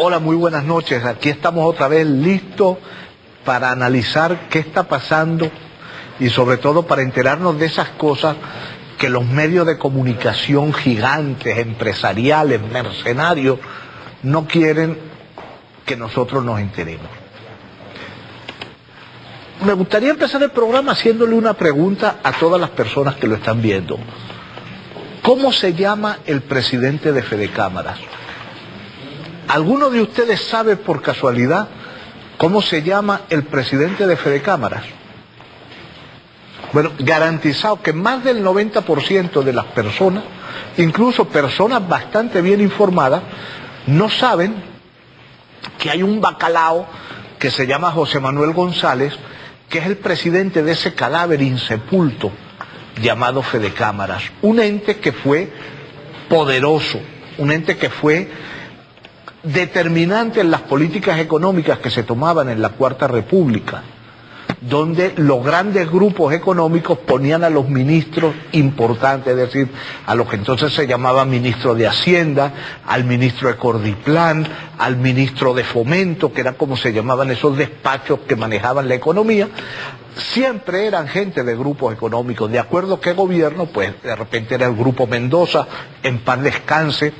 Hola, muy buenas noches. Aquí estamos otra vez listos para analizar qué está pasando y sobre todo para enterarnos de esas cosas que los medios de comunicación gigantes, empresariales, mercenarios, no quieren que nosotros nos enteremos. Me gustaría empezar el programa haciéndole una pregunta a todas las personas que lo están viendo. ¿Cómo se llama el presidente de Fedecámaras? ¿Alguno de ustedes sabe por casualidad cómo se llama el presidente de Fedecámaras? Bueno, garantizado que más del 90% de las personas, incluso personas bastante bien informadas, no saben que hay un bacalao que se llama José Manuel González, que es el presidente de ese cadáver insepulto llamado Fedecámaras. Un ente que fue poderoso, un ente que fue determinante en las políticas económicas que se tomaban en la Cuarta República, donde los grandes grupos económicos ponían a los ministros importantes, es decir, a los que entonces se llamaban ministro de Hacienda, al ministro de Cordiplan, al ministro de Fomento, que era como se llamaban esos despachos que manejaban la economía. Siempre eran gente de grupos económicos, de acuerdo a qué gobierno, pues de repente era el grupo Mendoza, en paz descanse,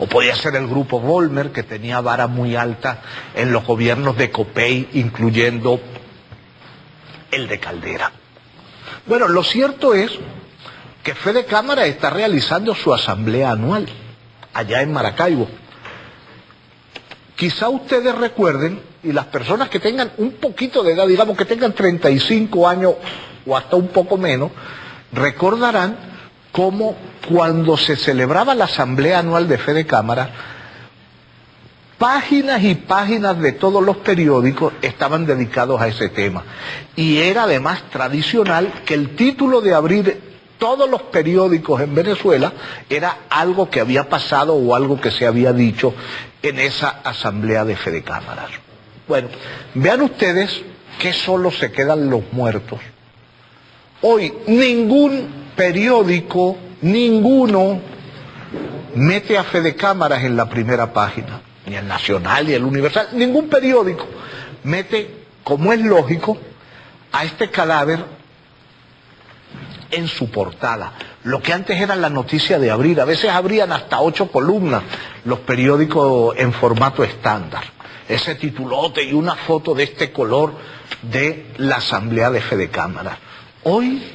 o podía ser el grupo Volmer, que tenía vara muy alta en los gobiernos de Copey, incluyendo el de Caldera. Bueno, lo cierto es que Fedecámaras está realizando su asamblea anual allá en Maracaibo. Quizá ustedes recuerden, y las personas que tengan un poquito de edad, digamos que tengan 35 años o hasta un poco menos, recordarán cómo cuando se celebraba la asamblea anual de Fedecámaras, páginas y páginas de todos los periódicos estaban dedicados a ese tema. Y era además tradicional que el título de abrir todos los periódicos en Venezuela era algo que había pasado o algo que se había dicho en esa asamblea de Fedecámaras. Bueno, vean ustedes que solo se quedan los muertos. Hoy ningún periódico, ninguno, mete a Fedecámaras en la primera página, ni el Nacional, ni el Universal, ningún periódico mete, como es lógico, a este cadáver en su portada. Lo que antes era la noticia de abrir, a veces abrían hasta 8 columnas los periódicos en formato estándar. Ese titulote y una foto de este color de la asamblea de Fedecámaras. Hoy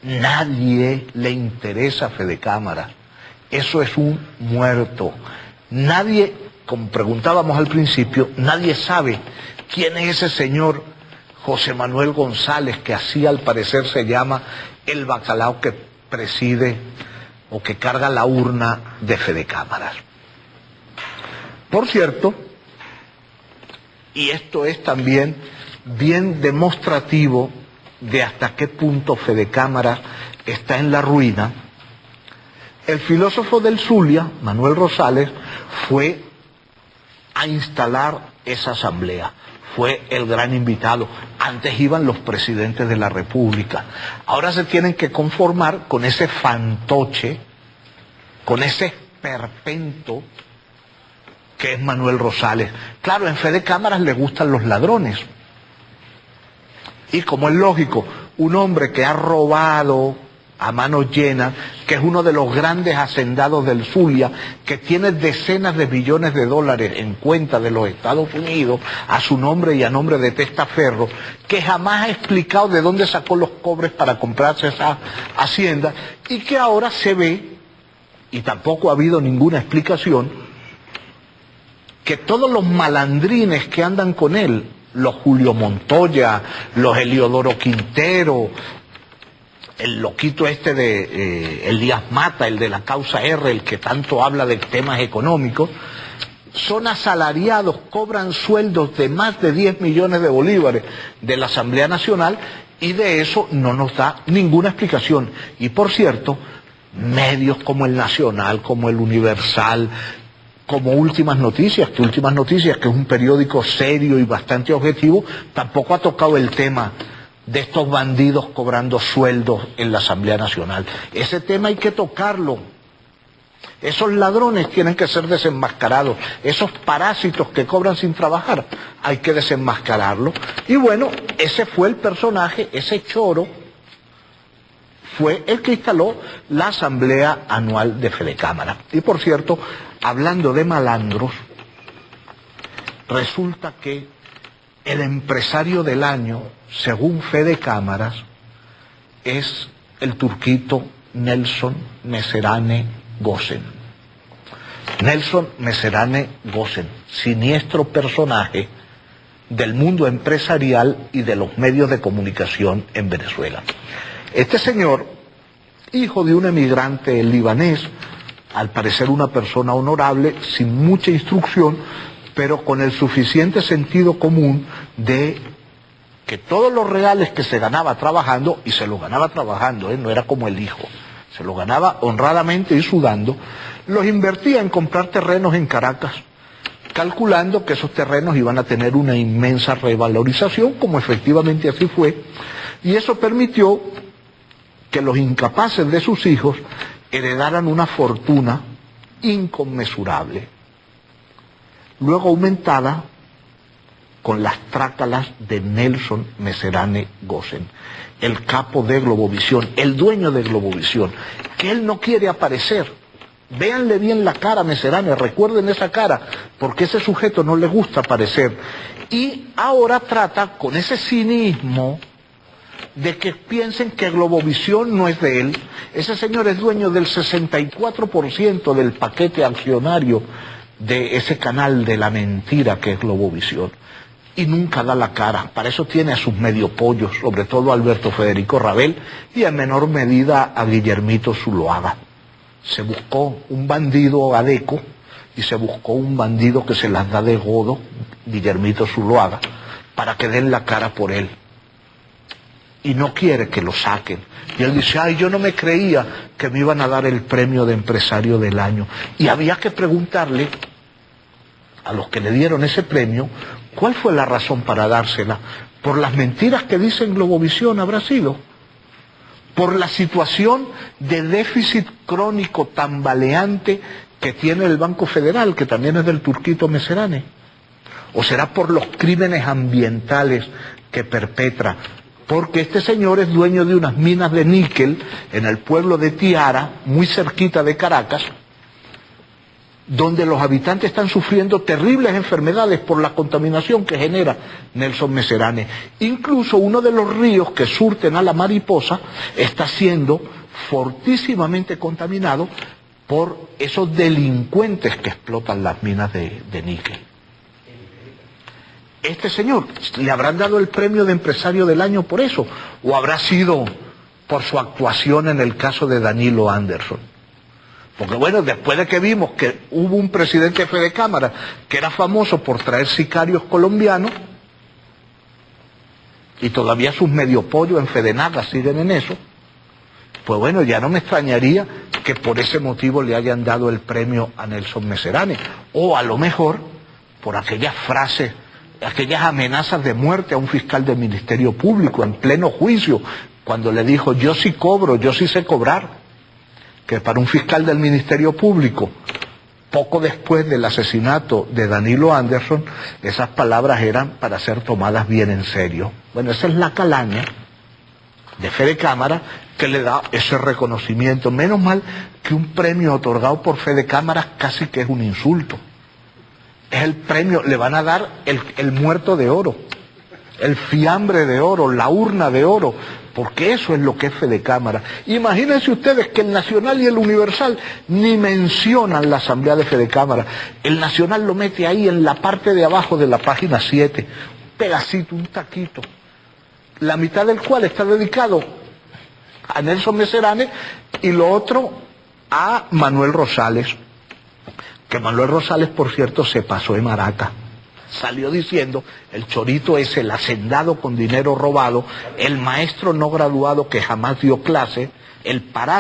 nadie le interesa a Fedecámaras. Eso es un muerto. Nadie, como preguntábamos al principio, nadie sabe quién es ese señor José Manuel González, que así al parecer se llama el bacalao que preside o que carga la urna de Fedecámaras. Por cierto, y esto es también bien demostrativo de hasta qué punto Fedecámaras está en la ruina, el filósofo del Zulia, Manuel Rosales, fue a instalar esa asamblea. Fue el gran invitado. Antes iban los presidentes de la República. Ahora se tienen que conformar con ese fantoche, con ese esperpento que es Manuel Rosales. Claro, en Fedecámaras le gustan los ladrones. Y como es lógico, un hombre que ha robado a manos llenas, que es uno de los grandes hacendados del Zulia, que tiene decenas de millones de dólares en cuenta de los Estados Unidos, a su nombre y a nombre de Testaferro, que jamás ha explicado de dónde sacó los cobres para comprarse esa hacienda, y que ahora se ve, y tampoco ha habido ninguna explicación, que todos los malandrines que andan con él, los Julio Montoya, los Heliodoro Quintero, el loquito este de Elías Mata, el de la causa R, el que tanto habla de temas económicos, son asalariados, cobran sueldos de más de 10 millones de bolívares de la Asamblea Nacional, y de eso no nos da ninguna explicación. Y por cierto, medios como el Nacional, como el Universal, como Últimas Noticias, que es un periódico serio y bastante objetivo, tampoco ha tocado el tema de estos bandidos cobrando sueldos en la Asamblea Nacional. Ese tema hay que tocarlo. Esos ladrones tienen que ser desenmascarados. Esos parásitos que cobran sin trabajar, hay que desenmascararlos. Y bueno, ese fue el personaje, ese choro, fue el que instaló la Asamblea Anual de Fedecámara. Y por cierto, hablando de malandros, resulta que el empresario del año, según Fedecámaras, es el turquito Nelson Messerane Gosen. Nelson Messerane Gosen, siniestro personaje del mundo empresarial y de los medios de comunicación en Venezuela. Este señor, hijo de un emigrante libanés, al parecer una persona honorable, sin mucha instrucción, pero con el suficiente sentido común de que todos los reales que se ganaba trabajando, y se los ganaba trabajando, no era como el hijo, se los ganaba honradamente y sudando, los invertía en comprar terrenos en Caracas, calculando que esos terrenos iban a tener una inmensa revalorización, como efectivamente así fue, y eso permitió que los incapaces de sus hijos heredaran una fortuna inconmensurable, luego aumentada con las trácalas de Nelson Messerane Gosen, el capo de Globovisión, el dueño de Globovisión, que él no quiere aparecer. Véanle bien la cara a Messerane, recuerden esa cara, porque ese sujeto no le gusta aparecer. Y ahora trata con ese cinismo de que piensen que Globovisión no es de él. Ese señor es dueño del 64% del paquete accionario de ese canal de la mentira que es Globovisión. Y nunca da la cara. Para eso tiene a sus medio pollos, sobre todo a Alberto Federico Rabel y en menor medida a Guillermito Zuloaga. Se buscó un bandido adeco y se buscó un bandido que se las da de godo, Guillermito Zuloaga, para que den la cara por él. Y no quiere que lo saquen. Y él dice, ay, yo no me creía que me iban a dar el premio de empresario del año. Y había que preguntarle a los que le dieron ese premio, ¿cuál fue la razón para dársela? ¿Por las mentiras que dice en Globovisión habrá sido? ¿Por la situación de déficit crónico tambaleante que tiene el Banco Federal, que también es del turquito Messerane? ¿O será por los crímenes ambientales que perpetra? Porque este señor es dueño de unas minas de níquel en el pueblo de Tiara, muy cerquita de Caracas, donde los habitantes están sufriendo terribles enfermedades por la contaminación que genera Nelson Messerane. Incluso uno de los ríos que surten a la Mariposa está siendo fortísimamente contaminado por esos delincuentes que explotan las minas de níquel. Este señor, ¿le habrán dado el premio de empresario del año por eso? ¿O habrá sido por su actuación en el caso de Danilo Anderson? Porque bueno, después de que vimos que hubo un presidente de Fedecámara que era famoso por traer sicarios colombianos, y todavía sus medio pollos en Fedenaga siguen en eso, pues bueno, ya no me extrañaría que por ese motivo le hayan dado el premio a Nelson Messerane, o a lo mejor por aquellas frases, aquellas amenazas de muerte a un fiscal del Ministerio Público en pleno juicio, cuando le dijo, yo sí cobro, yo sí sé cobrar. Que para un fiscal del Ministerio Público, poco después del asesinato de Danilo Anderson, esas palabras eran para ser tomadas bien en serio. Bueno, esa es la calaña de Fedecámara que le da ese reconocimiento. Menos mal que un premio otorgado por Fedecámara casi que es un insulto. Es el premio, le van a dar el muerto de oro, el fiambre de oro, la urna de oro, porque eso es lo que es Fedecámara. Imagínense ustedes que el Nacional y el Universal ni mencionan la asamblea de Fedecámara. El Nacional lo mete ahí en la parte de abajo de la página 7, un pedacito, un taquito, la mitad del cual está dedicado a Nelson Messerane y lo otro a Manuel Rosales, que Manuel Rosales, por cierto, se pasó de maraca. Salió diciendo, el chorito es el hacendado con dinero robado, el maestro no graduado que jamás dio clase, el parásito